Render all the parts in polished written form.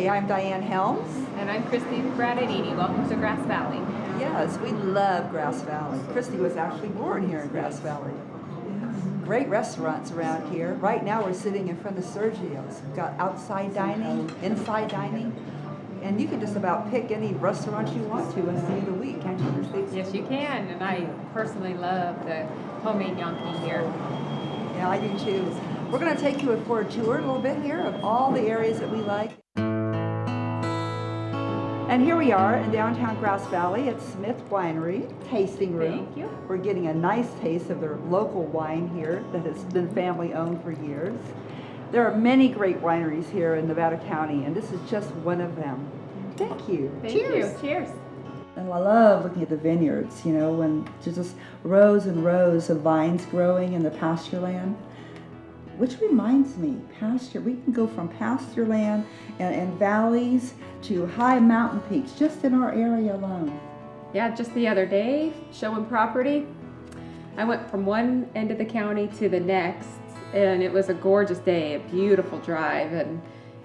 Hey, I'm Diane Helms. And I'm Christy Bradadini. Welcome to Grass Valley. Yes, we love Grass Valley. Christy was actually born here in Grass Valley. Great restaurants around here. Right now we're sitting in front of Sergio's. We've got outside dining, inside dining, and you can just about pick any restaurant you want to any day of the week, can't you, Christy? Yes, you can. And I personally love the homemade gnocchi here. Yeah, I do too. We're going to take you for a tour a little bit here of all the areas that we like. And here we are in downtown Grass Valley at Smith Winery tasting room. Thank you. We're getting a nice taste of their local wine here that has been family owned for years. There are many great wineries here in Nevada County, and this is just one of them. Thank you. Thank you. Cheers. And I love looking at the vineyards, you know, when there's just rows and rows of vines growing in the pasture land. Which reminds me, pasture, we can go from pasture land and valleys to high mountain peaks just in our area alone. Yeah, just the other day, showing property, I went from one end of the county to the next, and it was a gorgeous day, a beautiful drive, and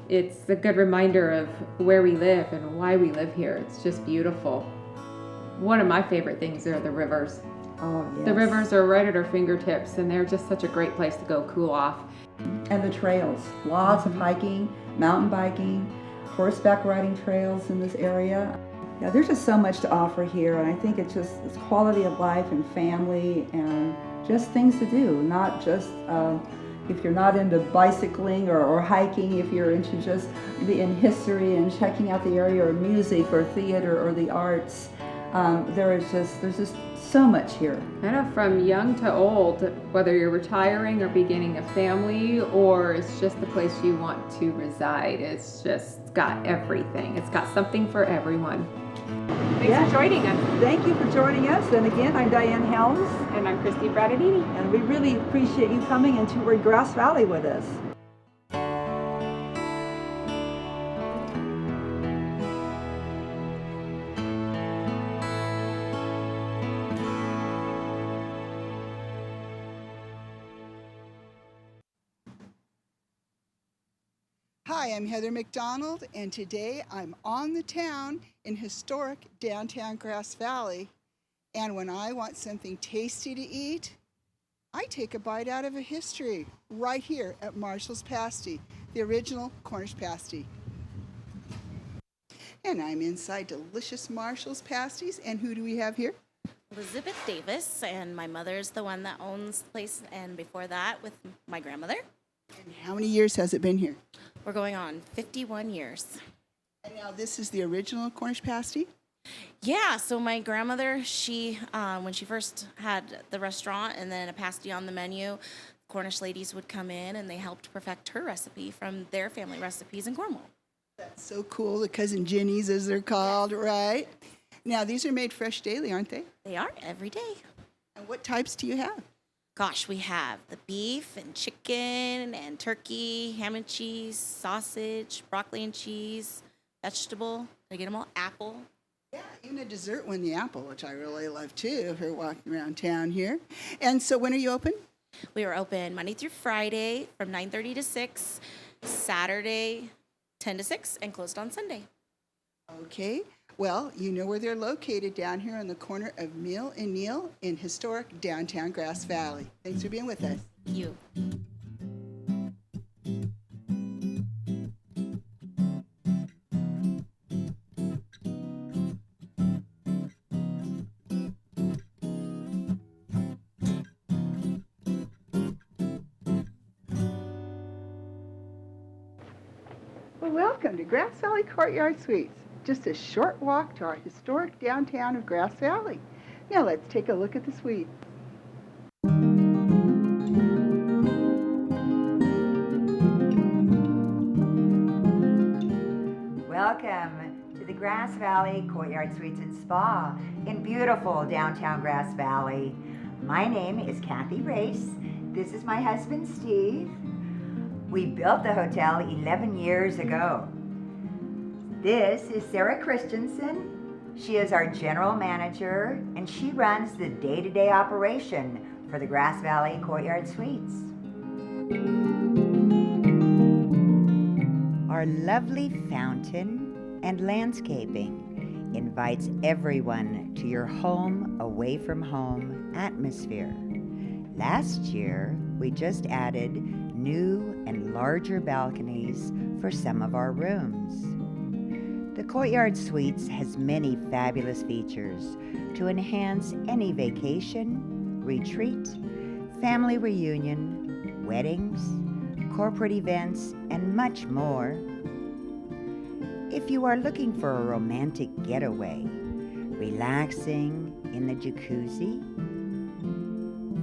it's a good reminder of where we live and why we live here. It's just beautiful. One of my favorite things are the rivers. Oh, yes. The rivers are right at our fingertips, and they're just such a great place to go cool off. And the trails, lots of hiking, mountain biking, horseback riding trails in this area. Yeah, there's just so much to offer here, and I think it's quality of life and family and just things to do, not just if you're not into bicycling or hiking, if you're into just in history and checking out the area or music or theater or the arts. There's just so much here. I know, from young to old, whether you're retiring or beginning a family, or it's just the place you want to reside, it's just got everything. It's got something for everyone. Thanks for joining us. Thank you for joining us. And again, I'm Diane Helms. And I'm Christy Bradadini. And we really appreciate you coming and touring Grass Valley with us. Hi, I'm Heather McDonald, and today I'm on the town in historic downtown Grass Valley. And when I want something tasty to eat, I take a bite out of a history right here at Marshall's Pasty, the original Cornish pasty. And I'm inside delicious Marshall's Pasties, and who do we have here? Elizabeth Davis, and my mother's the one that owns the place, and before that with my grandmother. And how many years has it been here? We're going on 51 years. And now this is the original Cornish pasty? Yeah, so my grandmother, she, when she first had the restaurant and then a pasty on the menu, Cornish ladies would come in and they helped perfect her recipe from their family recipes in Cornwall. That's so cool, the Cousin Ginnies as they're called, right? Now these are made fresh daily, aren't they? They are, every day. And what types do you have? Gosh, we have the beef and chicken and turkey, ham and cheese, sausage, broccoli and cheese, vegetable. Did I get them all? Apple. Yeah, even a dessert one, the apple, which I really love too if you're walking around town here. And so when are you open? We are open Monday through Friday from 9:30 to 6, Saturday 10 to 6, and closed on Sunday. Okay. Well, you know where they're located down here on the corner of Mill and Neal in historic downtown Grass Valley. Thanks for being with us. Thank you. Well, welcome to Grass Valley Courtyard Suites. Just a short walk to our historic downtown of Grass Valley. Now let's take a look at the suite. Welcome to the Grass Valley Courtyard Suites and Spa in beautiful downtown Grass Valley. My name is Kathy Race. This is my husband, Steve. We built the hotel 11 years ago. This is Sarah Christensen. She is our general manager, and she runs the day-to-day operation for the Grass Valley Courtyard Suites. Our Our lovely fountain and landscaping invites everyone to your home away from home atmosphere. Last year, we just added new and larger balconies for some of our rooms. The Courtyard Suites has many fabulous features to enhance any vacation, retreat, family reunion, weddings, corporate events, and much more. If you are looking for a romantic getaway, relaxing in the jacuzzi,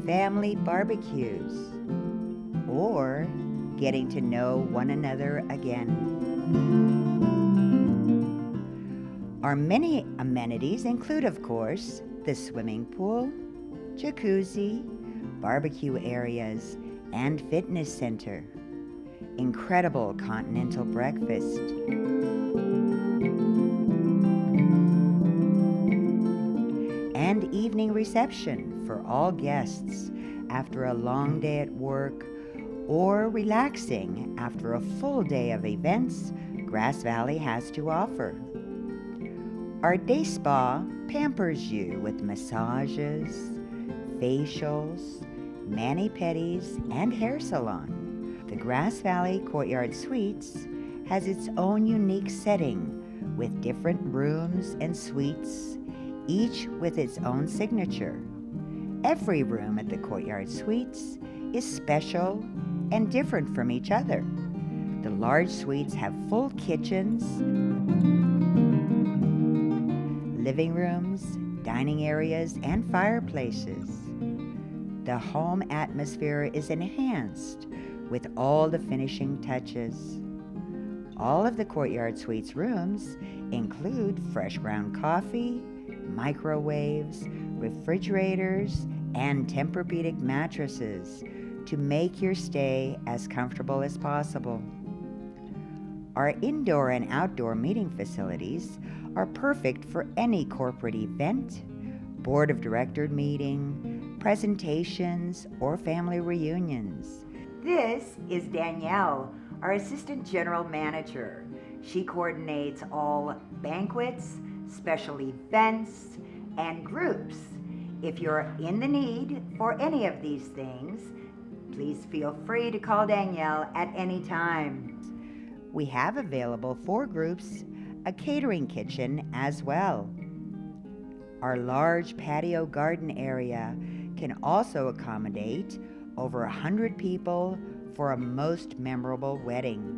family barbecues, or getting to know one another again. Our many amenities include, of course, the swimming pool, jacuzzi, barbecue areas, and fitness center. Incredible continental breakfast. And evening reception for all guests after a long day at work or relaxing after a full day of events Grass Valley has to offer. Our day spa pampers you with massages, facials, mani-pedis, and hair salon. The Grass Valley Courtyard Suites has its own unique setting with different rooms and suites, each with its own signature. Every room at the Courtyard Suites is special and different from each other. The large suites have full kitchens, living rooms, dining areas, and fireplaces. The home atmosphere is enhanced with all the finishing touches. All of the Courtyard Suites rooms include fresh ground coffee, microwaves, refrigerators, and Tempur-Pedic mattresses to make your stay as comfortable as possible. Our indoor and outdoor meeting facilities are perfect for any corporate event, board of director meeting, presentations, or family reunions. This is Danielle, our Assistant General Manager. She coordinates all banquets, special events, and groups. If you're in the need for any of these things, please feel free to call Danielle at any time. We have available for groups a catering kitchen as well. Our large patio garden area can also accommodate over 100 people for a most memorable wedding.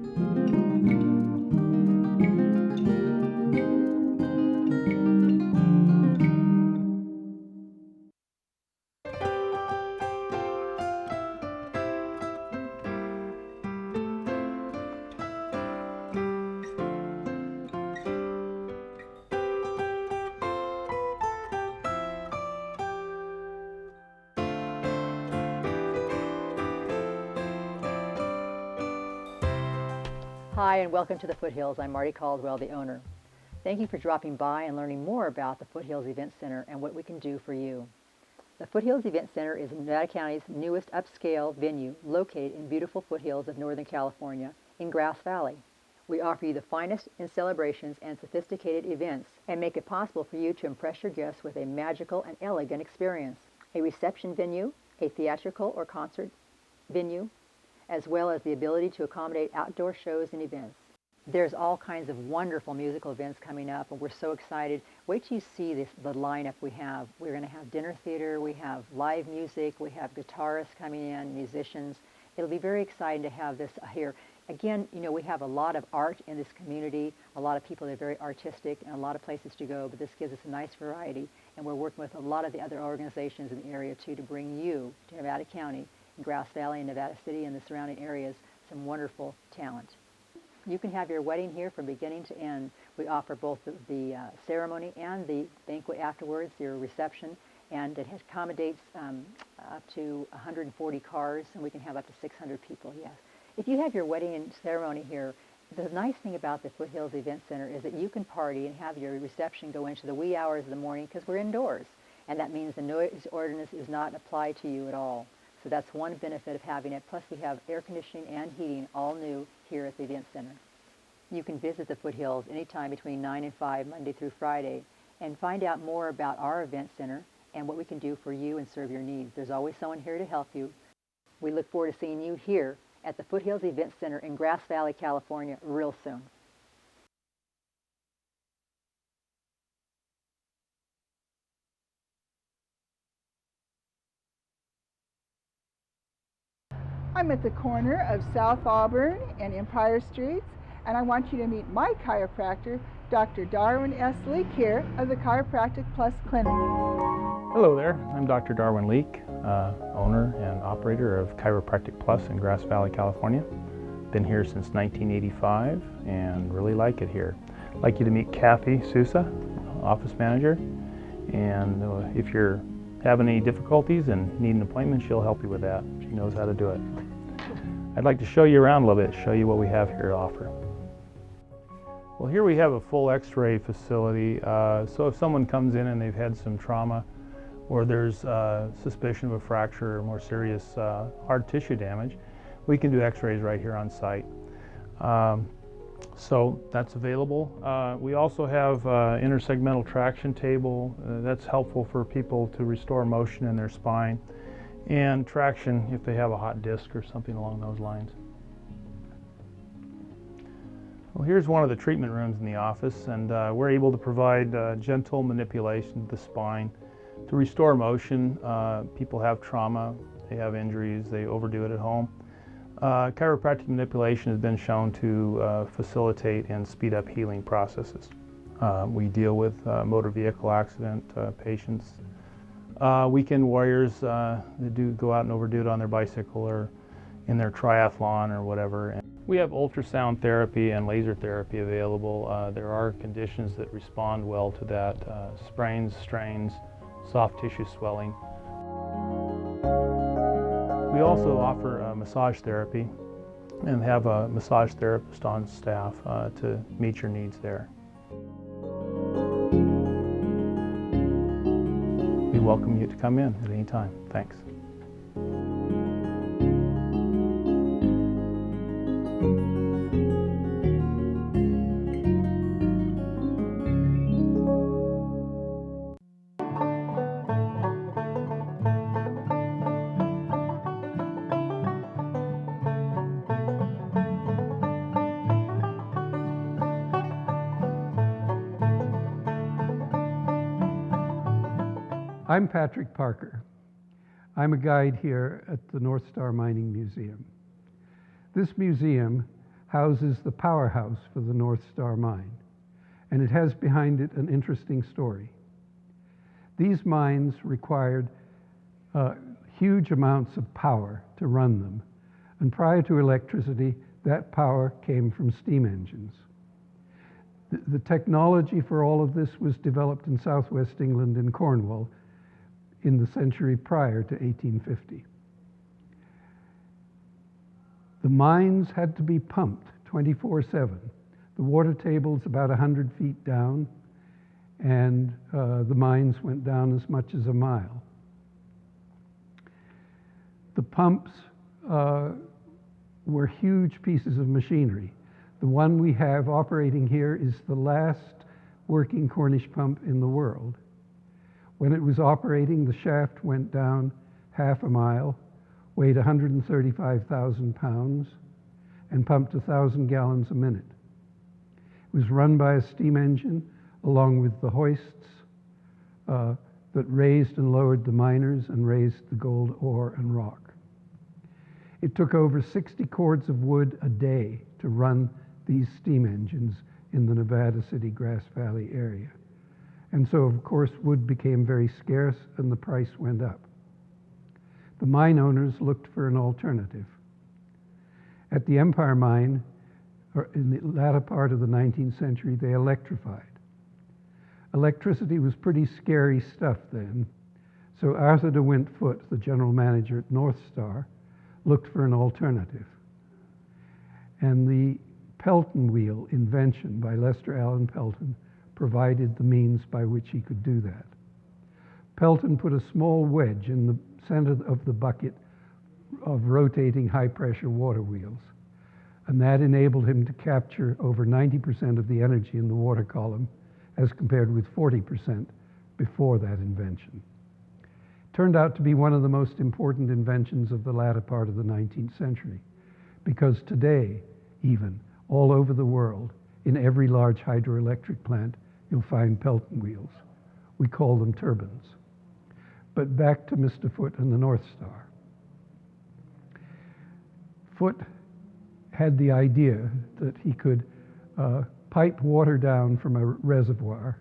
Hi, and welcome to the Foothills. I'm Marty Caldwell, the owner. Thank you for dropping by and learning more about the Foothills Event Center and what we can do for you. The Foothills Event Center is Nevada County's newest upscale venue located in beautiful foothills of Northern California in Grass Valley. We offer you the finest in celebrations and sophisticated events and make it possible for you to impress your guests with a magical and elegant experience. A reception venue, a theatrical or concert venue, as well as the ability to accommodate outdoor shows and events. There's all kinds of wonderful musical events coming up, and we're so excited. Wait till you see the lineup we have. We're going to have dinner theater, we have live music, we have guitarists coming in, musicians. It'll be very exciting to have this here. Again, you know, we have a lot of art in this community, a lot of people that are very artistic, and a lot of places to go, but this gives us a nice variety, and we're working with a lot of the other organizations in the area, too, to bring you to Nevada County, Grass Valley and Nevada City and the surrounding areas, some wonderful talent. You can have your wedding here from beginning to end. We offer both the ceremony and the banquet afterwards, your reception, and it accommodates up to 140 cars, and we can have up to 600 people, yes. If you have your wedding and ceremony here, the nice thing about the Foothills Event Center is that you can party and have your reception go into the wee hours of the morning because we're indoors, and that means the noise ordinance is not applied to you at all. So that's one benefit of having it. Plus we have air conditioning and heating all new here at the Event Center. You can visit the Foothills anytime between 9 and 5, Monday through Friday, and find out more about our event center and what we can do for you and serve your needs. There's always someone here to help you. We look forward to seeing you here at the Foothills Event Center in Grass Valley, California, real soon. I'm at the corner of South Auburn and Empire Streets, and I want you to meet my chiropractor, Dr. Darwin S. Leak here of the Chiropractic Plus Clinic. Hello there, I'm Dr. Darwin Leak, owner and operator of Chiropractic Plus in Grass Valley, California. Been here since 1985 and really like it here. I'd like you to meet Kathy Sousa, office manager, and if you're having any difficulties and need an appointment, she'll help you with that. She knows how to do it. I'd like to show you around a little bit, show you what we have here to offer. Well, here we have a full x-ray facility, so if someone comes in and they've had some trauma or there's suspicion of a fracture or more serious hard tissue damage, we can do x-rays right here on site. So that's available. We also have intersegmental traction table. That's helpful for people to restore motion in their spine, and traction if they have a hot disc or something along those lines. Well, here's one of the treatment rooms in the office, and we're able to provide gentle manipulation of the spine to restore motion. People have trauma, they have injuries, they overdo it at home. Chiropractic manipulation has been shown to facilitate and speed up healing processes. We deal with motor vehicle accident patients, weekend warriors that do go out and overdo it on their bicycle or in their triathlon or whatever. And we have ultrasound therapy and laser therapy available. There are conditions that respond well to that, sprains, strains, soft tissue swelling. We also offer massage therapy and have a massage therapist on staff to meet your needs there. We welcome you to come in at any time. Thanks. I'm Patrick Parker. I'm a guide here at the North Star Mining Museum. This museum houses the powerhouse for the North Star mine, and it has behind it an interesting story. These mines required huge amounts of power to run them, and prior to electricity, that power came from steam engines. The technology for all of this was developed in southwest England in Cornwall in the century prior to 1850. The mines had to be pumped 24/7. The water table's about 100 feet down, and the mines went down as much as a mile. The pumps were huge pieces of machinery. The one we have operating here is the last working Cornish pump in the world. When it was operating, the shaft went down half a mile, weighed 135,000 pounds, and pumped 1,000 gallons a minute. It was run by a steam engine along with the hoists that raised and lowered the miners and raised the gold ore and rock. It took over 60 cords of wood a day to run these steam engines in the Nevada City, Grass Valley area. And so, of course, wood became very scarce and the price went up. The mine owners looked for an alternative. At the Empire Mine, or in the latter part of the 19th century, they electrified. Electricity was pretty scary stuff then, so Arthur de Wintfoot, the general manager at North Star, looked for an alternative. And the Pelton wheel invention by Lester Allen Pelton provided the means by which he could do that. Pelton put a small wedge in the center of the bucket of rotating high-pressure water wheels. and that enabled him to capture over 90% of the energy in the water column, as compared with 40% before that invention. Turned out to be one of the most important inventions of the latter part of the 19th century, because today, even, all over the world, in every large hydroelectric plant, you'll find Pelton wheels. We call them turbines. But back to Mr. Foote and the North Star. Foote had the idea that he could pipe water down from a reservoir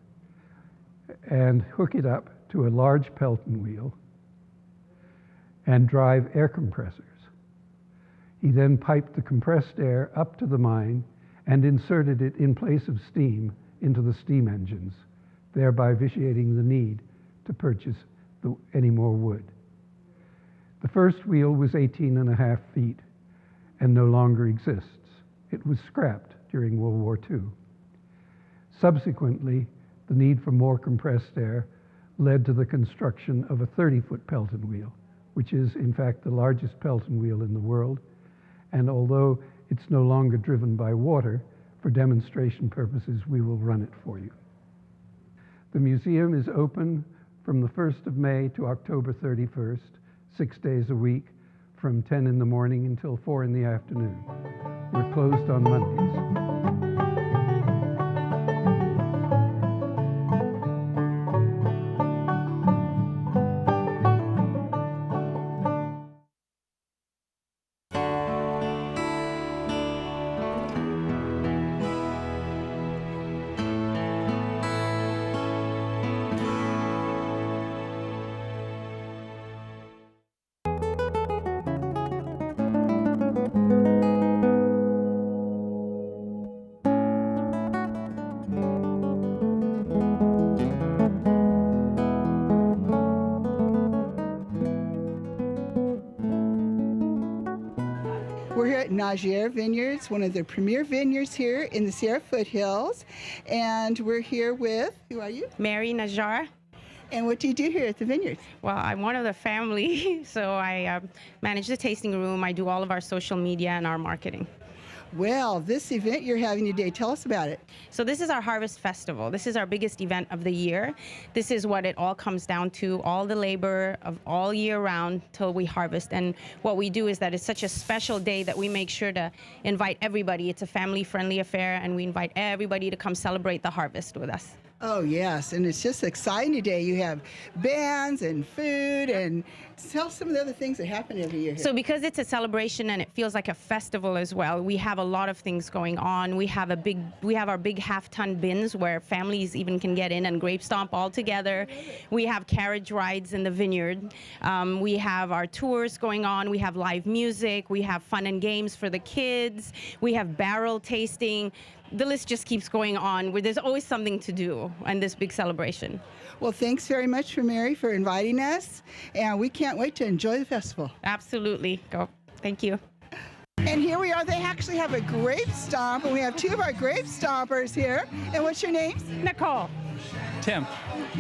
and hook it up to a large Pelton wheel and drive air compressors. He then piped the compressed air up to the mine and inserted it in place of steam into the steam engines, thereby vitiating the need to purchase any more wood. The first wheel was 18.5 feet and no longer exists. It was scrapped during World War II. Subsequently, the need for more compressed air led to the construction of a 30-foot Pelton wheel, which is in fact the largest Pelton wheel in the world. And although it's no longer driven by water, for demonstration purposes, we will run it for you. The museum is open from the 1st of May to October 31st, 6 days a week, from 10 in the morning until 4 in the afternoon. We're closed on Mondays. We're here at Najar Vineyards, one of the premier vineyards here in the Sierra Foothills. And we're here with, who are you? Mary Najar. And what do you do here at the vineyards? Well, I'm one of the family, so I manage the tasting room. I do all of our social media and our marketing. Well, this event you're having today, tell us about it. So this is our Harvest Festival. This is our biggest event of the year. This is what it all comes down to, all the labor of all year round till we harvest. And what we do is that it's such a special day that we make sure to invite everybody. It's a family-friendly affair, and we invite everybody to come celebrate the harvest with us. Oh, yes, and it's just exciting today. You have bands and food, and tell some of the other things that happen every year here. So because it's a celebration and it feels like a festival as well, we have a lot of things going on. We have our big half-ton bins where families even can get in and grape stomp all together. We have carriage rides in the vineyard. We have our tours going on. We have live music. We have fun and games for the kids. We have barrel tasting. The list just keeps going on, where there's always something to do in this big celebration. Well, thanks very much for Mary for inviting us, and we can't wait to enjoy the festival. Absolutely. Go. Thank you. And here we are. They actually have a grape stomp, and we have two of our grape stompers here. And what's your names? Nicole. Tim.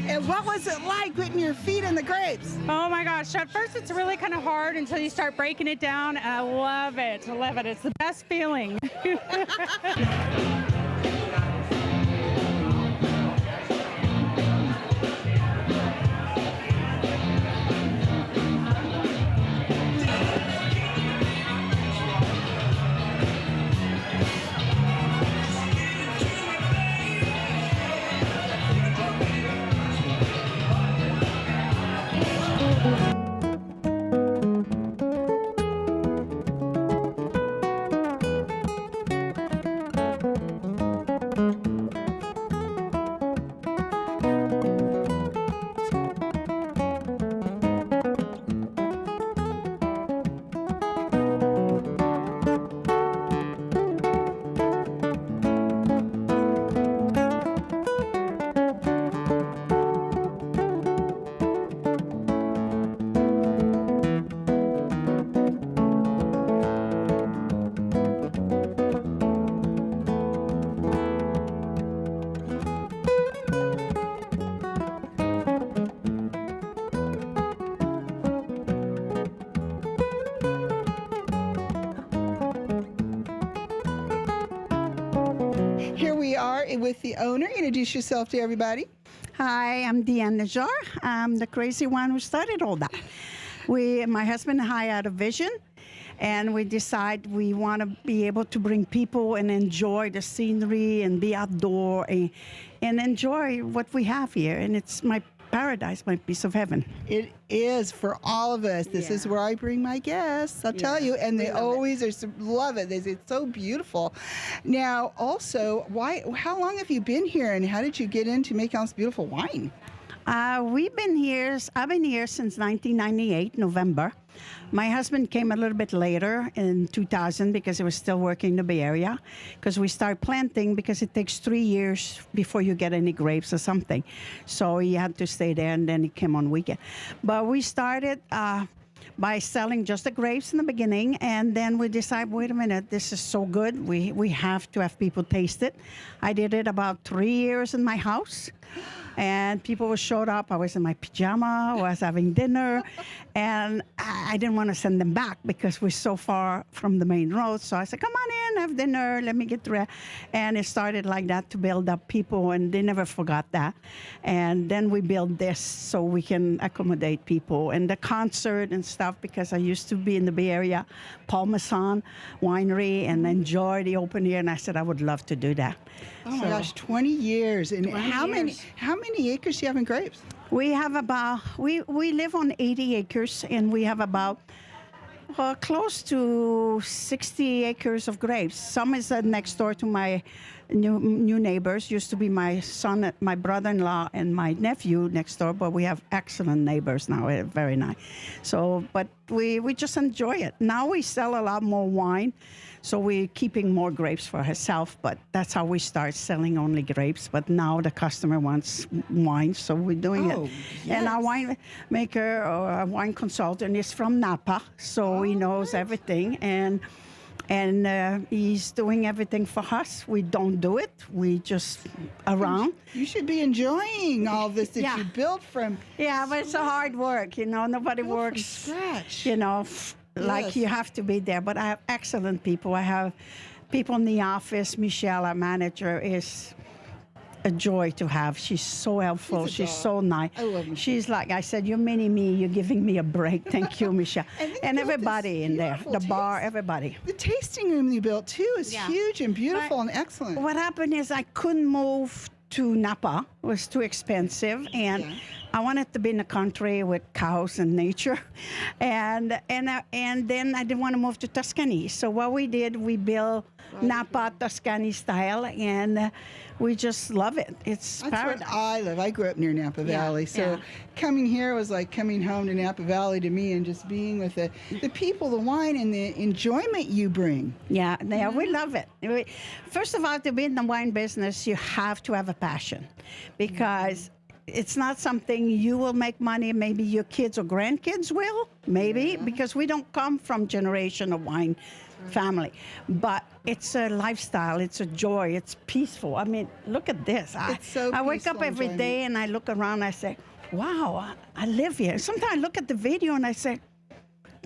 And what was it like putting your feet in the grapes? Oh my gosh, at first it's really kind of hard until you start breaking it down, and I love it. I love it. It's the best feeling. with the owner. Introduce yourself to everybody. Hi, I'm Diane Najar. I'm the crazy one who started all that. My husband and I had a vision, and we decided we want to be able to bring people and enjoy the scenery and be outdoor and enjoy what we have here. And it's my paradise, my piece of heaven. It is for all of us. This is where I bring my guests, I'll tell you, and they always love it. They say it's so beautiful. Now, also, how long have you been here, and how did you get into making all this beautiful wine? I've been here since 1998, November. My husband came a little bit later in 2000 because he was still working in the Bay Area, because we started planting because it takes 3 years before you get any grapes or something. So he had to stay there, and then he came on weekend. But we started by selling just the grapes in the beginning, and then we decided, wait a minute, this is so good. We have to have people taste it. I did it about 3 years in my house. And people showed up. I was in my pajama, I was having dinner, and I didn't want to send them back because we're so far from the main road. So I said, come on in, have dinner, let me get through. And it started like that to build up people, and they never forgot that. And then we built this so we can accommodate people. And the concert and stuff, because I used to be in the Bay Area, Paul Masson Winery, and enjoy the open air, and I said I would love to do that. Oh my gosh, 20 years. And 20 how years. many acres do you have in grapes? We have about, we live on 80 acres, and we have about close to 60 acres of grapes. Some is next door to my new neighbors. Used to be my son, my brother-in-law, and my nephew next door, but we have excellent neighbors now. Very nice. So, but we just enjoy it. Now we sell a lot more wine, so we're keeping more grapes for herself, but that's how we start selling only grapes. But now the customer wants wine, so we're doing it. Yes. And our winemaker or our wine consultant is from Napa, so he knows everything. And he's doing everything for us. We don't do it. We just around. You should be enjoying all this that you built from. Yeah, but it's a hard work, Nobody works from scratch. Like you have to be there. But I have excellent people. I have people in the office. Michelle, our manager, is a joy to have. She's so helpful. She's so nice. I love Michelle. She's like, I said, you're mini me. You're giving me a break. Thank you, Michelle. And everybody in there, the bar, everybody. The tasting room you built too is huge and beautiful and excellent. What happened is I couldn't move to Napa. It was too expensive, and I wanted to be in the country with cows and nature, and then I didn't want to move to Tuscany. So what we did, we built Napa Tuscany style, and we just love it. It's paradise. That's where I live. I grew up near Napa Valley, so coming here was like coming home to Napa Valley to me, and just being with the people, the wine, and the enjoyment you bring. Yeah, we love it. First of all, to be in the wine business, you have to have a passion, because it's not something you will make money. Maybe your kids or grandkids will, because we don't come from generation of wine family. But it's a lifestyle, it's a joy, it's peaceful. I mean, look at this. I wake up every day and I look around and I say, wow, I live here. Sometimes I look at the video and I say,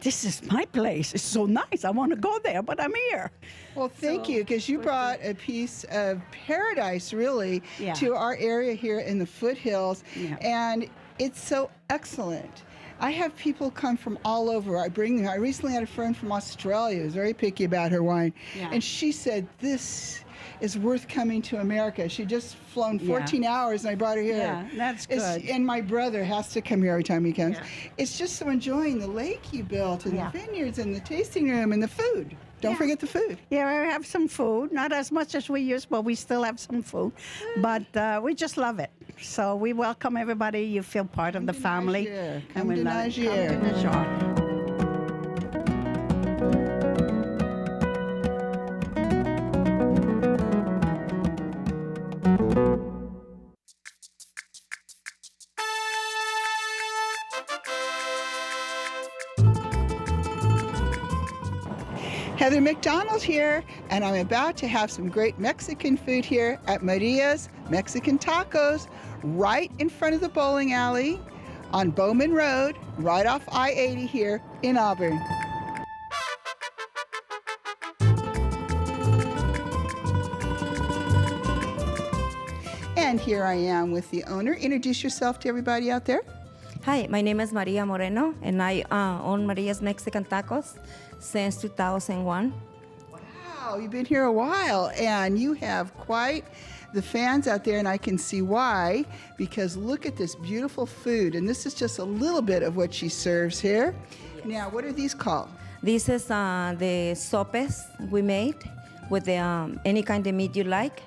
this is my place. It's so nice. I want to go there, but I'm here. Well, thank you, because you brought a piece of paradise, really, to our area here in the Foothills, and it's so excellent. I have people come from all over. I bring them. I recently had a friend from Australia who was very picky about her wine, and she said, this is worth coming to America. She just flown 14 hours, and I brought her here. Yeah, that's good. And my brother has to come here every time he comes. It's just so enjoying the lake you built, and the vineyards, and the tasting room, and the food. Don't forget the food. Yeah, we have some food. Not as much as we used, but we still have some food. But we just love it. So we welcome everybody. You feel part of the family. Come to Najar. Come to Najar. Heather McDonald here, and I'm about to have some great Mexican food here at Maria's Mexican Tacos, right in front of the bowling alley on Bowman Road, right off I-80 here in Auburn. And here I am with the owner. Introduce yourself to everybody out there. Hi, my name is Maria Moreno, and I own Maria's Mexican Tacos since 2001. Wow, you've been here a while, and you have quite the fans out there, and I can see why, because look at this beautiful food, and this is just a little bit of what she serves here. Now, what are these called? This is the sopes we made with any kind of meat you like,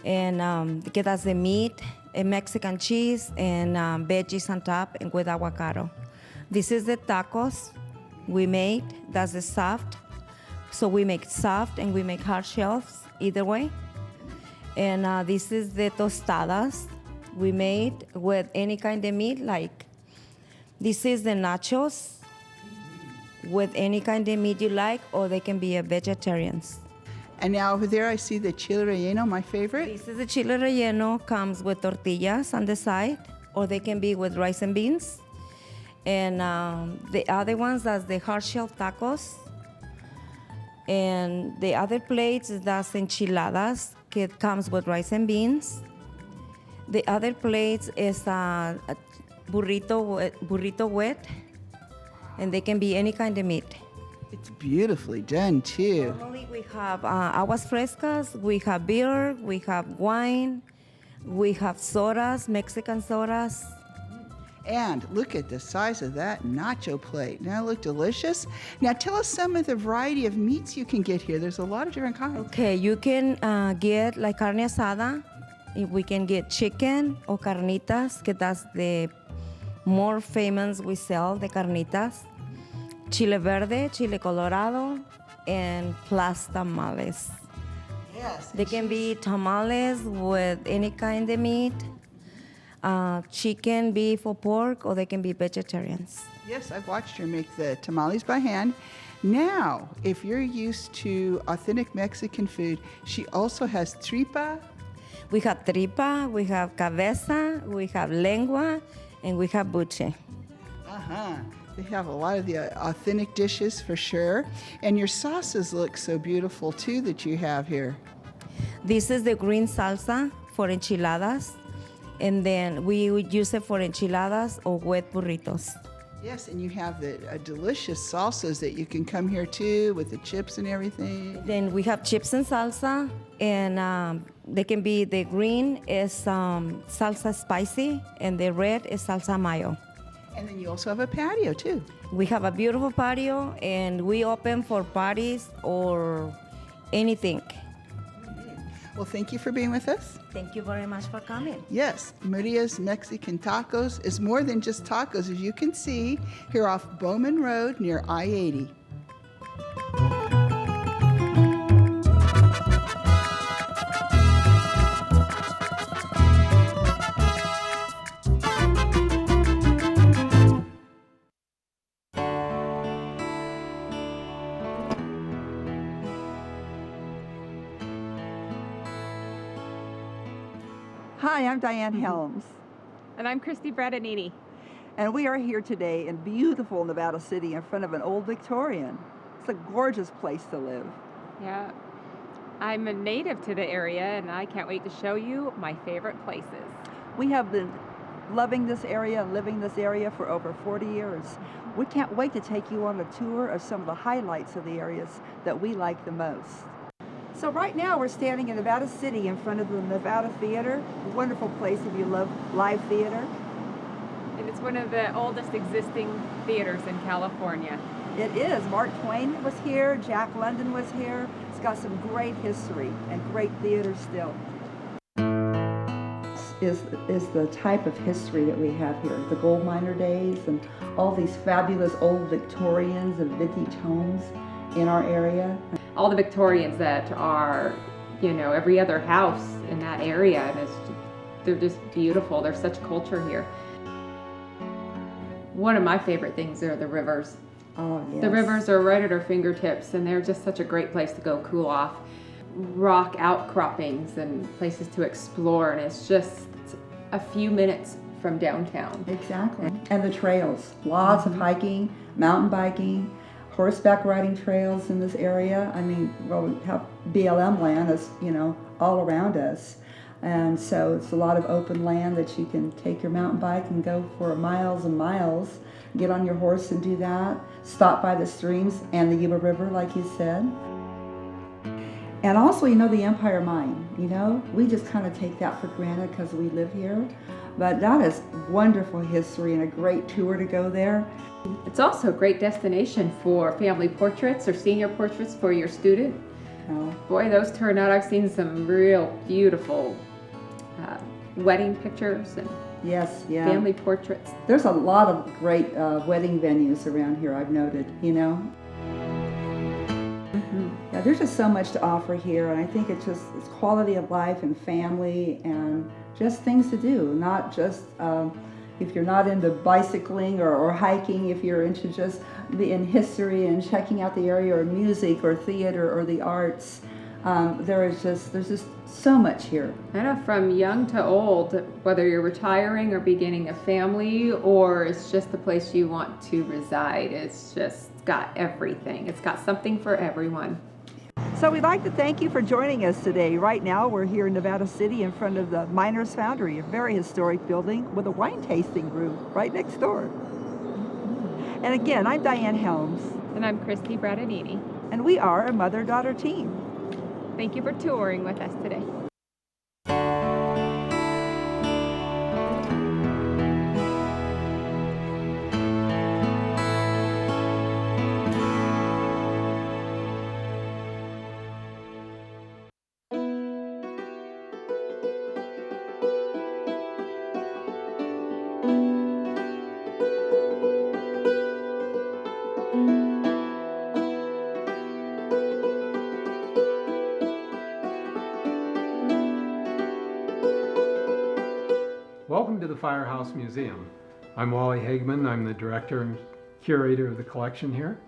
and get us the meat, a Mexican cheese, and veggies on top, and with avocado. This is the tacos we made. That's the soft. So we make soft and we make hard shells, either way. And this is the tostadas we made with any kind of meat. Like this is the nachos with any kind of meat you like, or they can be vegetarians. And now over there I see the Chile Relleno, my favorite. This is the Chile Relleno, comes with tortillas on the side, or they can be with rice and beans. And the other ones, that's the hard shell tacos. And the other plates, that's enchiladas, it comes with rice and beans. The other plates is a burrito wet, and they can be any kind of meat. It's beautifully done too. Normally we have aguas frescas, we have beer, we have wine, we have sodas, Mexican sodas. And look at the size of that nacho plate. Now it look delicious. Now tell us some of the variety of meats you can get here. There's a lot of different kinds. Okay, you can get like carne asada. We can get chicken or carnitas, que that's the more famous we sell, the carnitas. Chile verde, chile colorado, and plus tamales. Yes. They can be tamales with any kind of meat, chicken, beef, or pork, or they can be vegetarians. Yes, I've watched her make the tamales by hand. Now, if you're used to authentic Mexican food, she also has tripa. We have tripa, we have cabeza, we have lengua, and we have buche. Uh-huh. They have a lot of the authentic dishes for sure. And your sauces look so beautiful too that you have here. This is the green salsa for enchiladas, and then we would use it for enchiladas or wet burritos. Yes, and you have the delicious salsas that you can come here too with the chips and everything. Then we have chips and salsa, and they can be, the green is salsa spicy, and the red is salsa mayo. And then you also have a patio too. We have a beautiful patio, and we open for parties or anything. Well, thank you for being with us. Thank you very much for coming. Yes, Maria's Mexican Tacos is more than just tacos, as you can see here off Bowman Road near I-80. Hi, I'm Diane Helms, And I'm Christy Brettanini. and we are here today in beautiful Nevada City in front of an old Victorian. It's a gorgeous place to live. Yeah. I'm a native to the area, and I can't wait to show you my favorite places. We have been loving this area and living this area for over 40 years. We can't wait to take you on a tour of some of the highlights of the areas that we like the most. So right now we're standing in Nevada City in front of the Nevada Theater, a wonderful place if you love live theater. And it's one of the oldest existing theaters in California. It is. Mark Twain was here, Jack London was here. It's got some great history and great theater still. Is the type of history that we have here, the gold miner days and all these fabulous old Victorians and vintage homes in our area. All the Victorians that are, every other house in that area, and they're just beautiful. There's such culture here. One of my favorite things are the rivers. Oh, yes. The rivers are right at our fingertips, and they're just such a great place to go cool off. Rock outcroppings and places to explore, and it's just a few minutes from downtown. Exactly. And the trails, lots of hiking, mountain biking, horseback riding trails in this area. I mean, well, we have BLM land is, all around us. And so it's a lot of open land that you can take your mountain bike and go for miles and miles, get on your horse and do that, stop by the streams and the Yuba River, like you said. And also, the Empire Mine, we just kind of take that for granted because we live here. But that is wonderful history and a great tour to go there. It's also a great destination for family portraits or senior portraits for your student. Boy, those turn out. I've seen some real beautiful wedding pictures and yes, yeah. family portraits. There's a lot of great wedding venues around here, I've noted, Yeah, there's just so much to offer here, and I think it's quality of life and family and just things to do, not just if you're not into bicycling or hiking, if you're into just in history and checking out the area or music or theater or the arts. There's just so much here. I know, from young to old, whether you're retiring or beginning a family or it's just the place you want to reside, it's just got everything. It's got something for everyone. So we'd like to thank you for joining us today. Right now we're here in Nevada City in front of the Miners Foundry, a very historic building with a wine tasting room right next door. And again, I'm Diane Helms. And I'm Christy Bradanini. And we are a mother-daughter team. Thank you for touring with us today. Welcome to the Firehouse Museum. I'm Wally Hageman. I'm the director and curator of the collection here.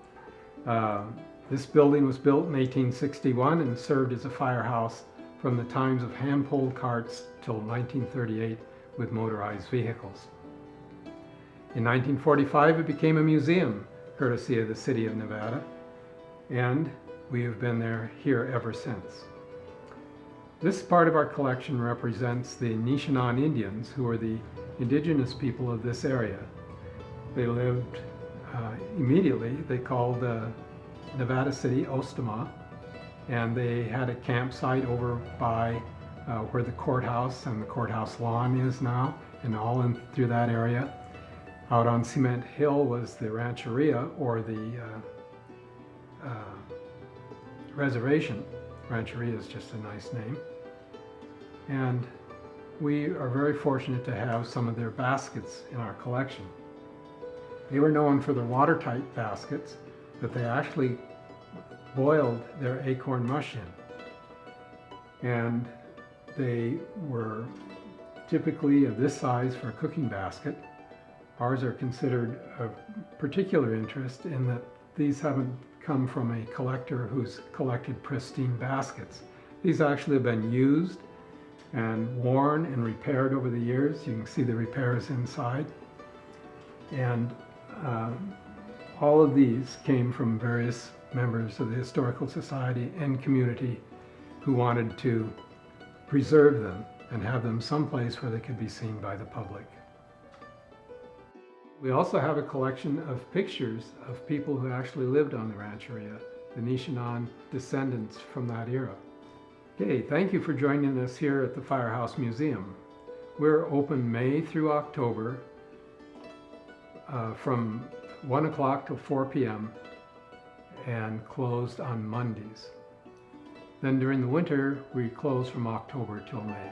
This building was built in 1861 and served as a firehouse from the times of hand-pulled carts till 1938 with motorized vehicles. In 1945 it became a museum, courtesy of the city of Nevada, and we have been here ever since. This part of our collection represents the Nishinon Indians, who are the indigenous people of this area. They lived immediately. They called Nevada City Ostama, and they had a campsite over by where the courthouse and the courthouse lawn is now, and all in through that area. Out on Cement Hill was the rancheria, or the reservation. Rancheria is just a nice name. And we are very fortunate to have some of their baskets in our collection. They were known for their watertight baskets that they actually boiled their acorn mush in. And they were typically of this size for a cooking basket. Ours are considered of particular interest in that these haven't come from a collector who's collected pristine baskets. These actually have been used and worn and repaired over the years. You can see the repairs inside. And all of these came from various members of the Historical Society and community who wanted to preserve them and have them someplace where they could be seen by the public. We also have a collection of pictures of people who actually lived on the rancheria, the Nishinon descendants from that era. Okay, thank you for joining us here at the Firehouse Museum. We're open May through October from 1 o'clock till 4 p.m. and closed on Mondays. Then during the winter, we close from October till May.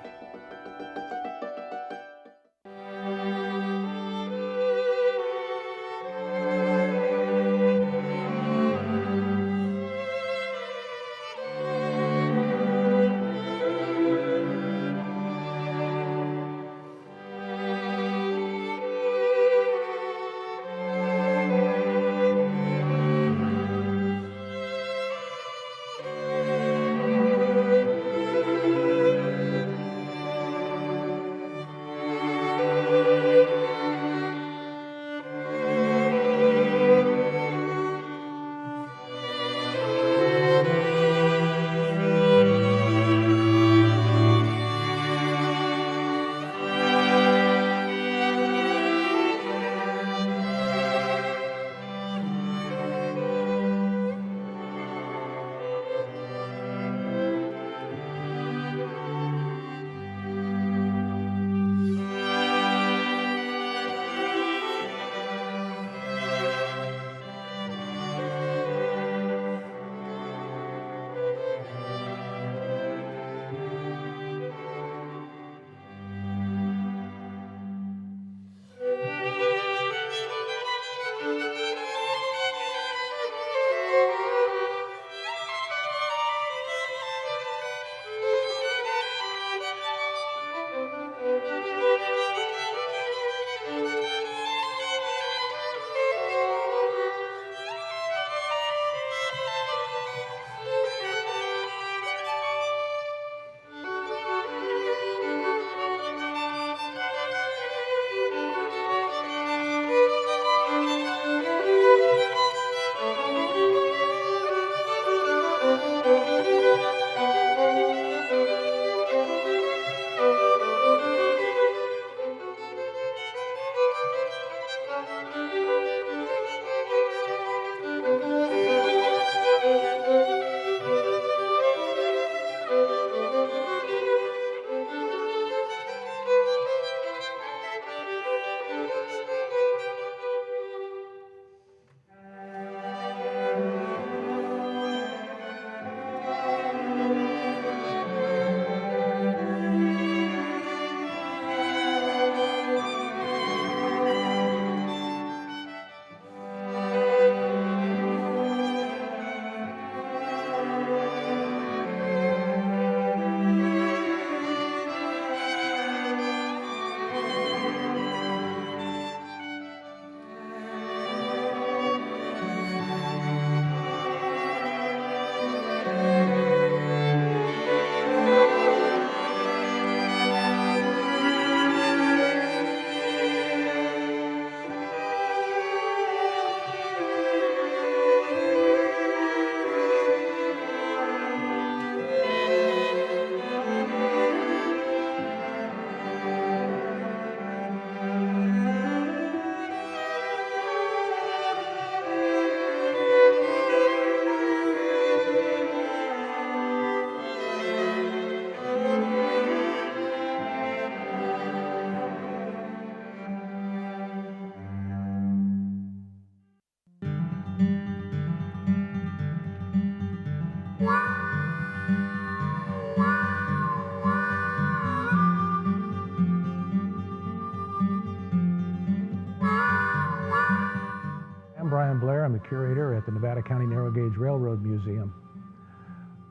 Brian Blair. I'm the curator at the Nevada County Narrow Gauge Railroad Museum.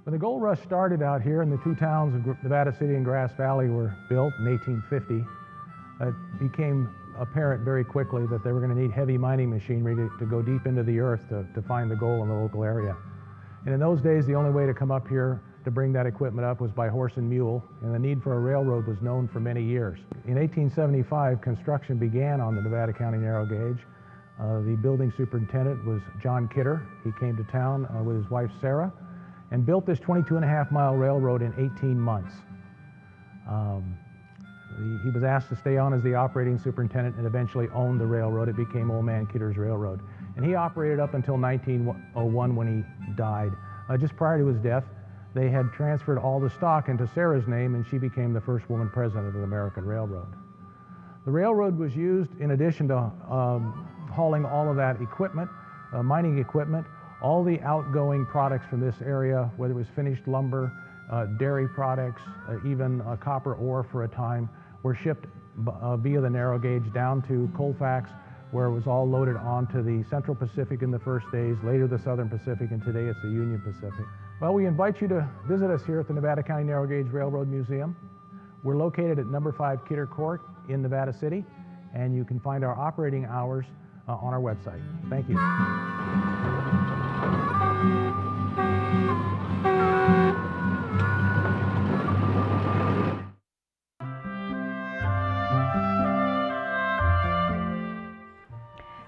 When the gold rush started out here and the two towns of Nevada City and Grass Valley were built in 1850, it became apparent very quickly that they were going to need heavy mining machinery to go deep into the earth to find the gold in the local area. And in those days, the only way to come up here to bring that equipment up was by horse and mule, and the need for a railroad was known for many years. In 1875, construction began on the Nevada County Narrow Gauge. The building superintendent was John Kidder. He came to town with his wife Sarah and built this 22.5-mile railroad in 18 months. He was asked to stay on as the operating superintendent and eventually owned the railroad. It became Old Man Kidder's Railroad. And he operated up until 1901 when he died. Just prior to his death, they had transferred all the stock into Sarah's name, and she became the first woman president of the American Railroad. The railroad was used, in addition to hauling all of that equipment, mining equipment, all the outgoing products from this area, whether it was finished lumber, dairy products, even copper ore for a time, were shipped via the narrow gauge down to Colfax, where it was all loaded onto the Central Pacific in the first days, later the Southern Pacific, and today it's the Union Pacific. Well, we invite you to visit us here at the Nevada County Narrow Gauge Railroad Museum. We're located at number 5 Kidder Court in Nevada City, and you can find our operating hours on our website. Thank you.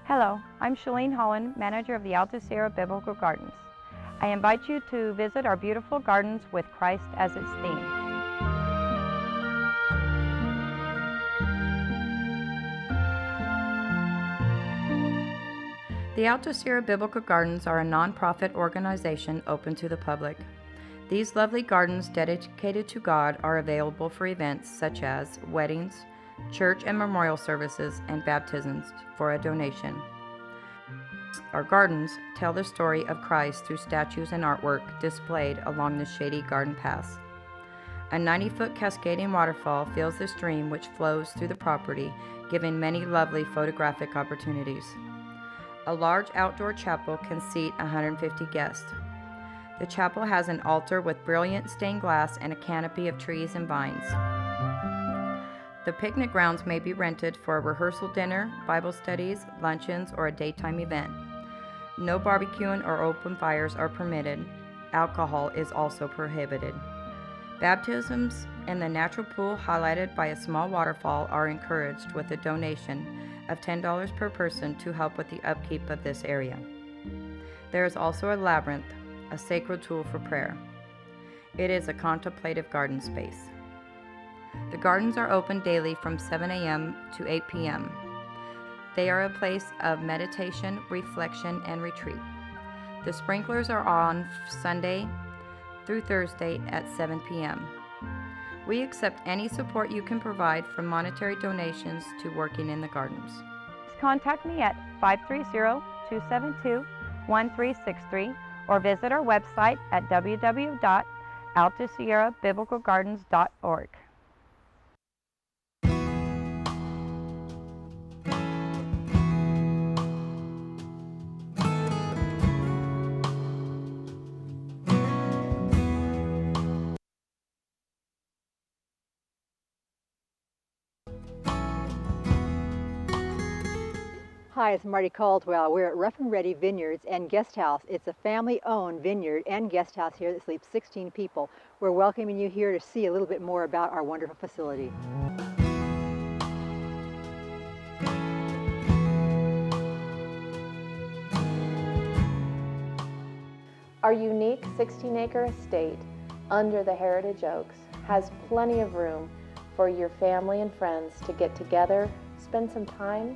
Hello, I'm Shalene Holland, manager of the Alto Sierra Biblical Gardens. I invite you to visit our beautiful gardens with Christ as its theme. The Alto Sierra Biblical Gardens are a nonprofit organization open to the public. These lovely gardens dedicated to God are available for events such as weddings, church and memorial services, and baptisms for a donation. Our gardens tell the story of Christ through statues and artwork displayed along the shady garden paths. A 90-foot cascading waterfall fills the stream which flows through the property, giving many lovely photographic opportunities. A large outdoor chapel can seat 150 guests. The chapel has an altar with brilliant stained glass and a canopy of trees and vines. The picnic grounds may be rented for a rehearsal dinner, Bible studies, luncheons, or a daytime event. No barbecuing or open fires are permitted. Alcohol is also prohibited. Baptisms in the natural pool, highlighted by a small waterfall, are encouraged with a donation of $10 per person to help with the upkeep of this area. There is also a labyrinth, a sacred tool for prayer. It is a contemplative garden space. The gardens are open daily from 7 a.m. to 8 p.m. They are a place of meditation, reflection, and retreat. The sprinklers are on Sunday through Thursday at 7 p.m. We accept any support you can provide, from monetary donations to working in the gardens. Contact me at 530-272-1363 or visit our website at www.altosierrabiblicalgardens.org. Hi, it's Marty Caldwell. We're at Rough and Ready Vineyards and Guest House. It's a family-owned vineyard and guest house here that sleeps 16 people. We're welcoming you here to see a little bit more about our wonderful facility. Our unique 16-acre estate under the Heritage Oaks has plenty of room for your family and friends to get together, spend some time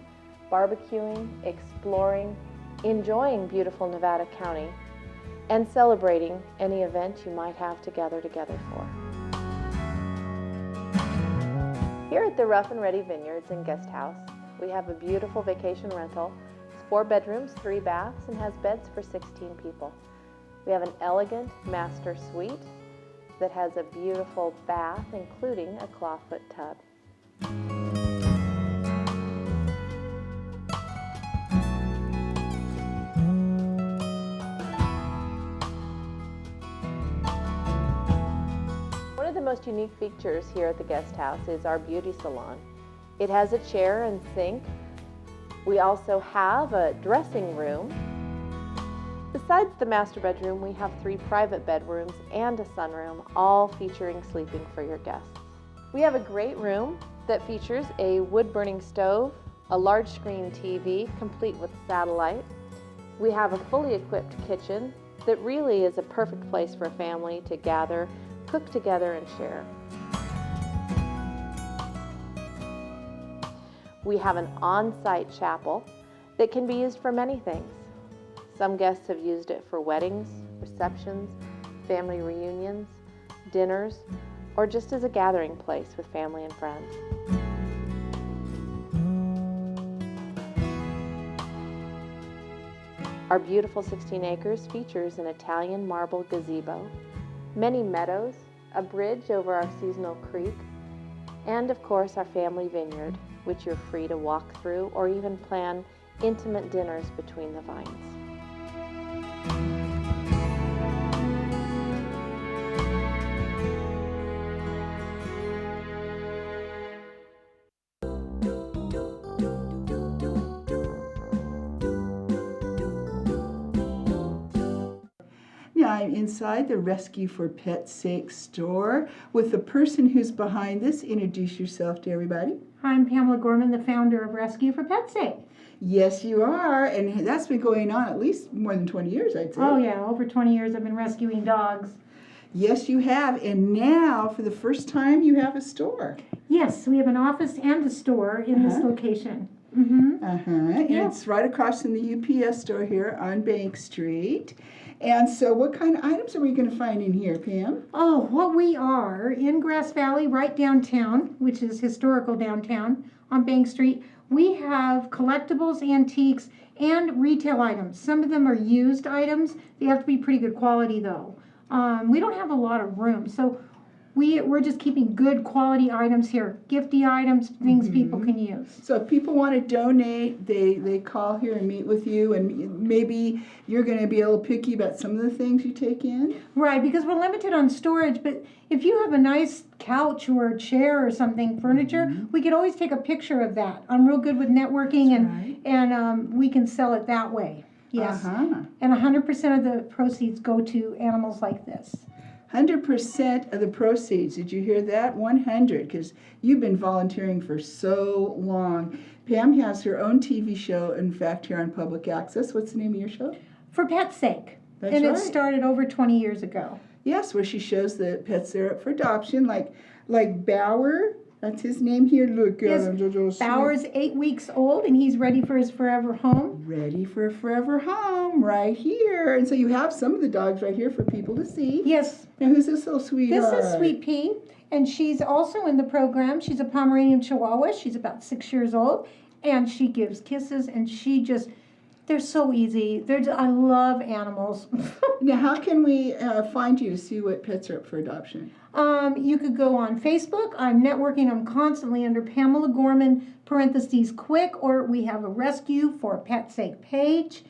barbecuing, exploring, enjoying beautiful Nevada County, and celebrating any event you might have to gather together for. Here at the Rough and Ready Vineyards and Guest House, we have a beautiful vacation rental. It's 4 bedrooms, 3 baths, and has beds for 16 people. We have an elegant master suite that has a beautiful bath, including a clawfoot tub. most unique features here at the guest house is our beauty salon. It has a chair and sink. We also have a dressing room. Besides the master bedroom, we have 3 private bedrooms and a sunroom, all featuring sleeping for your guests. We have a great room that features a wood-burning stove, a large screen TV complete with satellite. We have a fully equipped kitchen that really is a perfect place for a family to gather, cook together, and share. We have an on-site chapel that can be used for many things. Some guests have used it for weddings, receptions, family reunions, dinners, or just as a gathering place with family and friends. Our beautiful 16 acres features an Italian marble gazebo, many meadows, a bridge over our seasonal creek, and of course our family vineyard, which you're free to walk through or even plan intimate dinners between the vines. Now I'm inside the Rescue for Pet's Sake store with the person who's behind this. Introduce yourself to everybody. I'm Pamela Gorman, the founder of Rescue for Pet's Sake. Yes, you are, and that's been going on at least more than 20 years, I'd say. Oh yeah, over 20 years I've been rescuing dogs. Yes, you have, and now for the first time you have a store. Yes, we have an office and a store in this location. And it's right across from the UPS store here on Bank Street. And so what kind of items are we going to find in here, Pam? Oh, what we are in Grass Valley, right downtown, which is historical downtown on Bank Street. We have collectibles, antiques, and retail items. Some of them are used items. They have to be pretty good quality though. We don't have a lot of room, so we're just keeping good quality items here. Gifty items, things people can use. So if people want to donate, they call here and meet with you, and maybe you're going to be able to picky about some of the things you take in? Right, because we're limited on storage, but if you have a nice couch or a chair or something, furniture, we could always take a picture of that. I'm real good with networking, and we can sell it that way. Yes. And 100% of the proceeds go to animals like this. 100% of the proceeds. Did you hear that? 100, because you've been volunteering for so long. Pam has her own TV show, in fact, here on Public Access. What's the name of your show? For Pet's Sake. That's and right. It started over 20 years ago. Yes, where she shows the pets that are up for adoption, like Bauer. That's his name here. Look at him. Bauer's 8 weeks old, and he's ready for his forever home. Ready for a forever home, right here. And so you have some of the dogs right here for people to see. Yes. Now, who's this little sweetheart? This is Sweet Pea, and she's also in the program. She's a Pomeranian Chihuahua. She's about 6 years old, and she gives kisses, and they're so easy. I love animals. Now, how can we find you to see what pets are up for adoption? You could go on Facebook. I'm networking. I'm constantly under Pamela Gorman, _quick, or we have a Rescue for Pet's Sake page.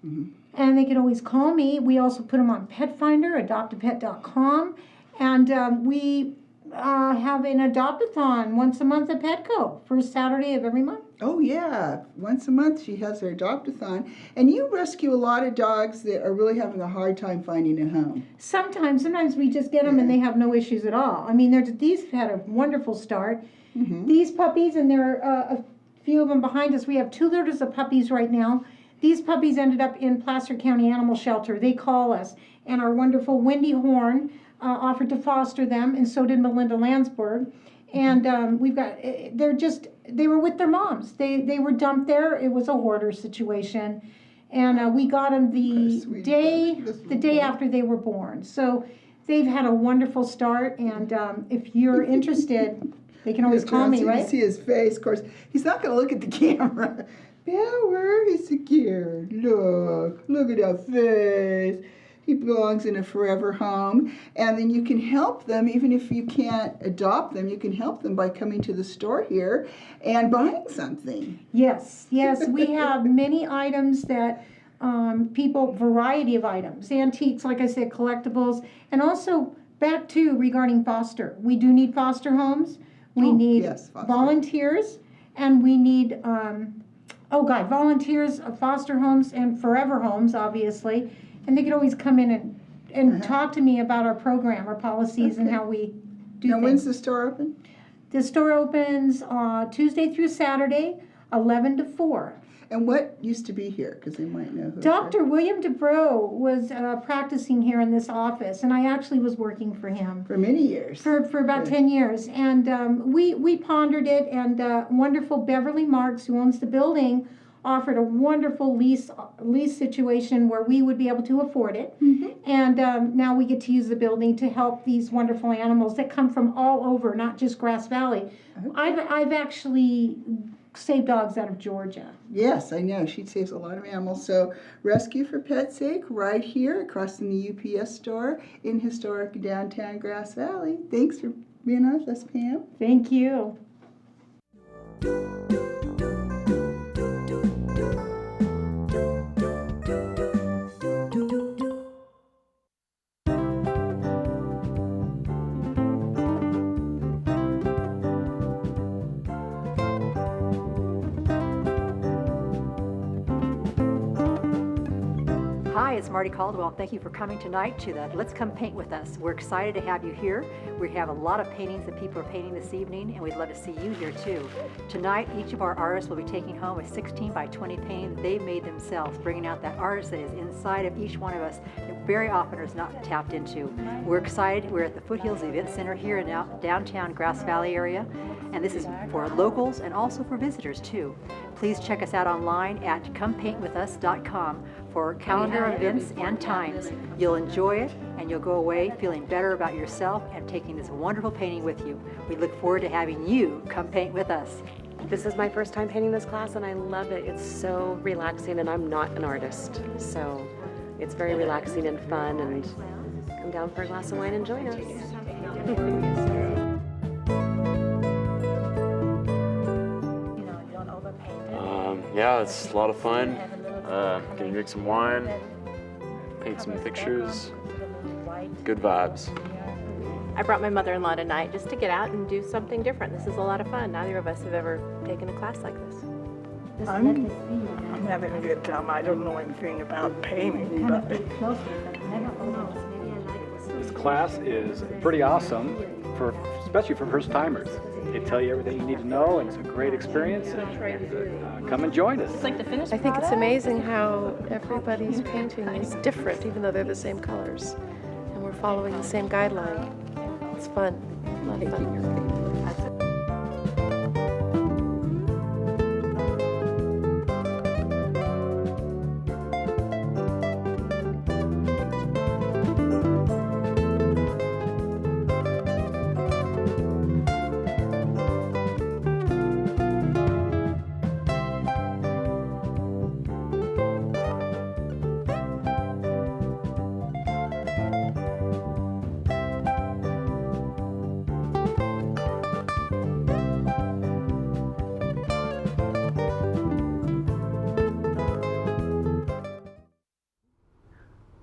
And they can always call me. We also put them on Pet Finder, adoptapet.com. And we have an adopt-a-thon once a month at Petco, first Saturday of every month. Oh, yeah. Once a month she has her adopt-a-thon. And you rescue a lot of dogs that are really having a hard time finding a home. Sometimes we just get them and they have no issues at all. I mean, these have had a wonderful start. These puppies, and there are a few of them behind us. We have 2 litters of puppies right now. These puppies ended up in Placer County Animal Shelter. They call us. And our wonderful Wendy Horn offered to foster them, and so did Melinda Landsberg. And we've got, they were with their moms. They were dumped there. It was a hoarder situation. And we got them the day after they were born. So they've had a wonderful start. And if you're interested, they can always call me, right? You see his face. Of course, he's not going to look at the camera. Bauer, he's scared. Look at that face. He belongs in a forever home. And then you can help them, even if you can't adopt them, you can help them by coming to the store here and buying something. Yes, we have many items that variety of items, antiques, like I said, collectibles, and also back to regarding foster. We do need foster homes. We need volunteers, and we need, volunteers, foster homes, and forever homes, obviously. And they could always come in and talk to me about our program, our policies, and how we do now, things. when's the store open? The store opens Tuesday through Saturday, 11 to 4. And what used to be here? Because they might know who. Dr. William DeBrow was practicing here in this office, and I actually was working for him. For many years. For about 10 years. And we pondered it, and wonderful Beverly Marks, who owns the building, offered a wonderful lease situation where we would be able to afford it. And now we get to use the building to help these wonderful animals that come from all over, not just Grass Valley. I've actually saved dogs out of Georgia. Yes, I know. She saves a lot of animals. So Rescue for Pet's Sake right here across from the UPS store in historic downtown Grass Valley. Thanks for being on with us, Pam. Thank you. Hi, it's Marty Caldwell. Thank you for coming tonight to the Let's Come Paint With Us. We're excited to have you here. We have a lot of paintings that people are painting this evening, and we'd love to see you here too. Tonight, each of our artists will be taking home a 16 by 20 painting that they made themselves, bringing out that artist that is inside of each one of us that very often is not tapped into. We're excited. We're at the Foothills Event Center here in downtown Grass Valley area, and this is for locals and also for visitors too. Please check us out online at comepaintwithus.com for calendar events and times. You'll enjoy it, and you'll go away feeling better about yourself and taking this wonderful painting with you. We look forward to having you come paint with us. This is my first time painting this class, and I love it. It's so relaxing, and I'm not an artist, so it's very relaxing and fun, and come down for a glass of wine and join us. Yeah, it's a lot of fun. Get to drink some wine, paint some pictures, good vibes. I brought my mother-in-law tonight just to get out and do something different. This is a lot of fun. Neither of us have ever taken a class like this. I'm having a good time. I don't know anything about painting, but this class is pretty awesome, especially for first-timers. They tell you everything you need to know, and it's a great experience. Come and join us. I think it's amazing how everybody's painting is different, even though they're the same colors. And we're following the same guideline. It's fun, a lot of fun.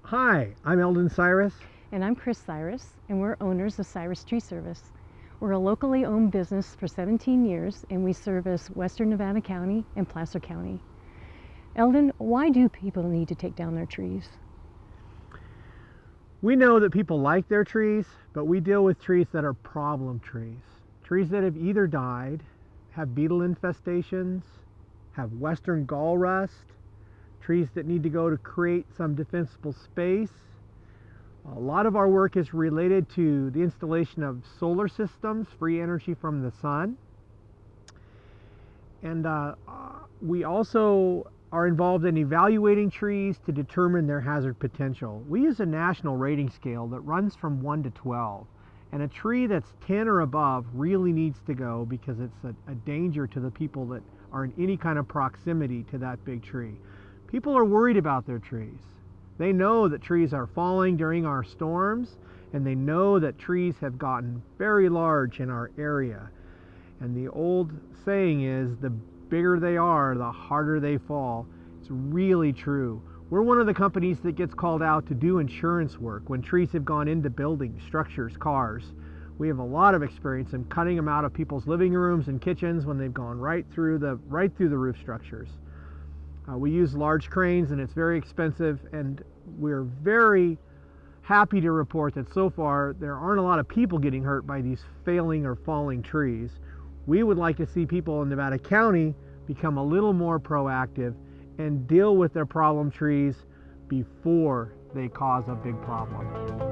Hi, I'm Eldon Cyrus. And I'm Chris Cyrus, and we're owners of Cyrus Tree Service. We're a locally owned business for 17 years, and we service Western Nevada County and Placer County. Eldon, why do people need to take down their trees? We know that people like their trees, but we deal with trees that are problem trees. Trees that have either died, have beetle infestations, have western gall rust, trees that need to go to create some defensible space. A lot of our work is related to the installation of solar systems, free energy from the sun. And we also are involved in evaluating trees to determine their hazard potential. We use a national rating scale that runs from 1 to 12. And a tree that's 10 or above really needs to go because it's a danger to the people that are in any kind of proximity to that big tree. People are worried about their trees. They know that trees are falling during our storms, and they know that trees have gotten very large in our area. And the old saying is, the bigger they are, the harder they fall. It's really true. We're one of the companies that gets called out to do insurance work when trees have gone into buildings, structures, cars. We have a lot of experience in cutting them out of people's living rooms and kitchens when they've gone right through the roof structures. We use large cranes, and it's very expensive, and we're very happy to report that so far there aren't a lot of people getting hurt by these failing or falling trees. We would like to see people in Nevada County become a little more proactive and deal with their problem trees before they cause a big problem.